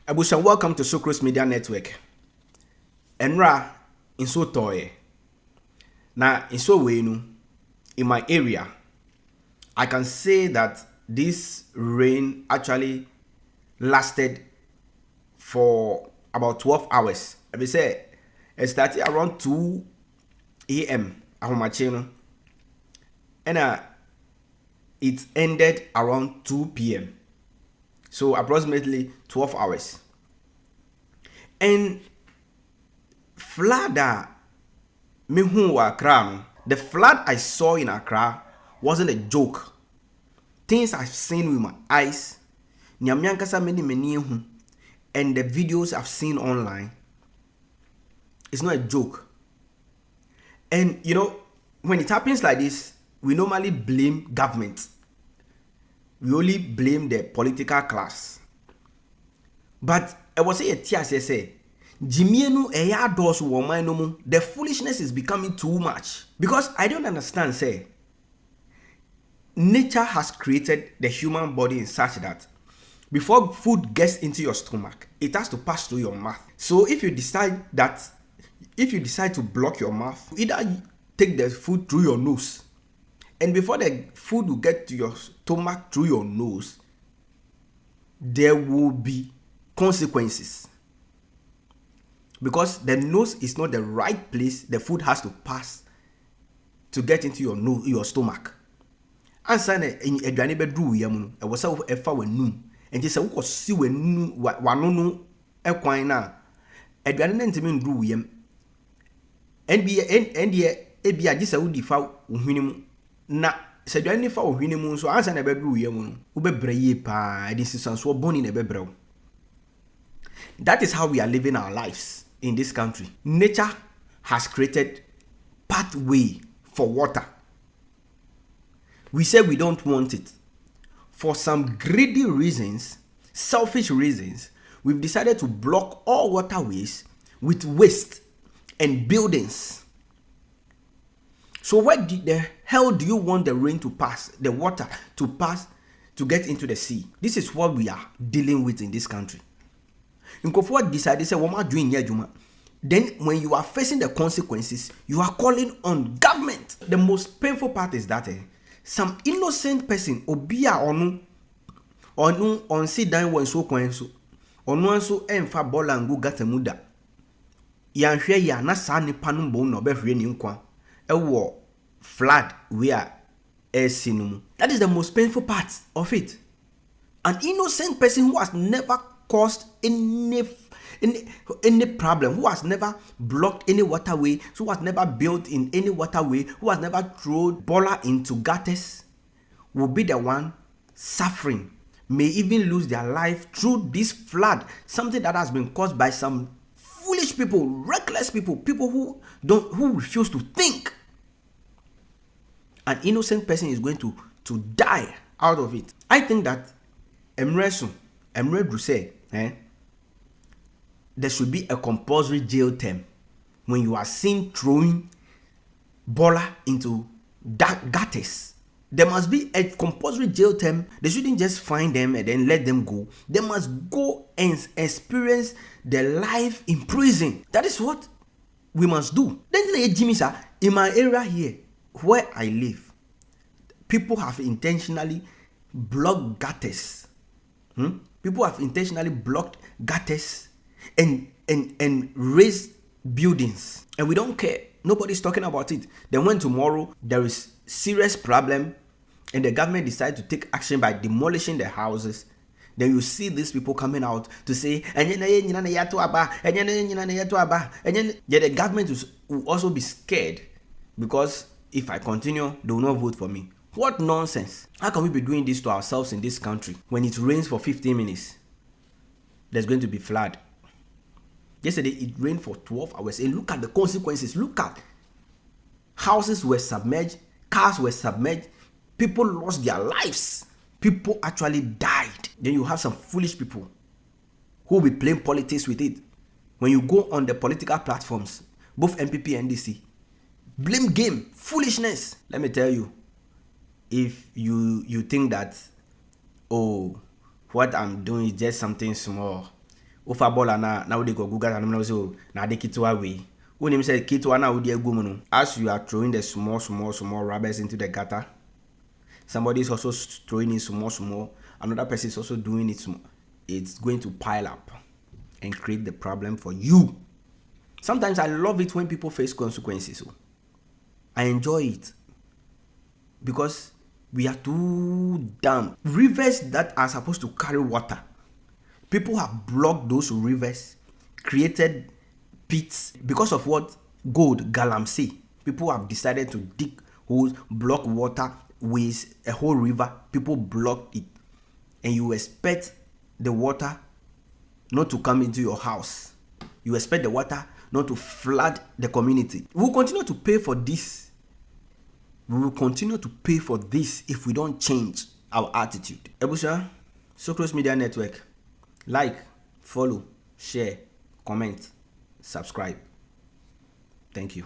Abusan, welcome to Sucrose Media Network. Enra inso toye. Na inso wenu in my area, I can say that this rain actually lasted for about 12 hours. I will say it started around 2 a.m. ahomacheno, and it ended around 2 p.m. So approximately 12 hours. And flood Accra, the flood I saw in Accra wasn't a joke. Things I've seen with my eyes, and the videos I've seen online, it's not a joke. And you know, when it happens like this, we normally blame government. We only blame the political class. But I was saying, the foolishness is becoming too much. Because I don't understand, say, nature has created the human body in such that before food gets into your stomach, it has to pass through your mouth. So if you decide to block your mouth, either you take the food through your nose, and before the food will get to your stomach through your nose, there will be consequences. Because the nose is not the right place the food has to pass to get into your stomach. And say in aduane bedru yam no, e wo say efa wanum. Enti say wo si wanum wanono ekwan na aduane na ntimi ndru yam. Endie ebia gisa wo di fa ohwinimu. Na se aduane ni fa ohwinimu nso ansa na bedru yam no, wo bebre ye pa, edi sisanso boni na bebre. That is how we are living our lives in this country. Nature has created pathway for water. We say we don't want it. For some greedy reasons, selfish reasons, we've decided to block all waterways with waste and buildings. So where the hell do you want the rain to pass, the water to pass, to get into the sea? This is what we are dealing with in this country. Nkofo decided say woma doing yejuma. Then when you are facing the consequences, you are calling on government. The most painful part is that some innocent person obia onu on sit down when so kwan so onu anso emfa bola ngu gatamuda yanhwe ya na sa nipa no bo no behwe ni nkwa ewo flood we are esinum. That is the most painful part of it. An innocent person who has never caused any problem, who has never blocked any waterway, who has never built in any waterway, who has never thrown bola into gutters, will be the one suffering, may even lose their life through this flood, something that has been caused by some foolish people, reckless people who refuse to think. An innocent person is going to die out of it. I think that Emre say, there should be a compulsory jail term when you are seen throwing bola into gutters. There must be a compulsory jail term. They shouldn't just find them and then let them go. They must go and experience their life in prison. That is what we must do. Then Jimmy sir, in my area here where I live, people have intentionally blocked gutters. People have intentionally blocked gutters and raised buildings, and we don't care. Nobody's talking about it. Then when tomorrow there is serious problem and the government decide to take action by demolishing the houses, then you see these people coming out to say, and the government will also be scared because if I continue, they will not vote for me. What nonsense. How can we be doing this to ourselves in this country? When it rains for 15 minutes, there's going to be flood. Yesterday, it rained for 12 hours. And look at the consequences. Look at houses were submerged. Cars were submerged. People lost their lives. People actually died. Then you have some foolish people who will be playing politics with it. When you go on the political platforms, both MPP and NDC, blame game, foolishness. Let me tell you, if you think that, oh, what I'm doing is just something small, Ofa bola na we go Google and so na de kitwa way. When him say kitwa na we dey go no. As you are throwing the small rubbers into the gutter, somebody is also throwing in small. Another person is also doing it small. It's going to pile up and create the problem for you. Sometimes I love it when people face consequences. So I enjoy it because we are too dumb. Rivers that are supposed to carry water, people have blocked those rivers, created pits because of what? Gold, galamsey. People have decided to dig holes, block water with a whole river. People block it, and you expect the water not to come into your house. You expect the water not to flood the community. We will continue to pay for this. We will continue to pay for this if we don't change our attitude. Ebusha, Socros Media Network. Like, follow, share, comment, subscribe. Thank you.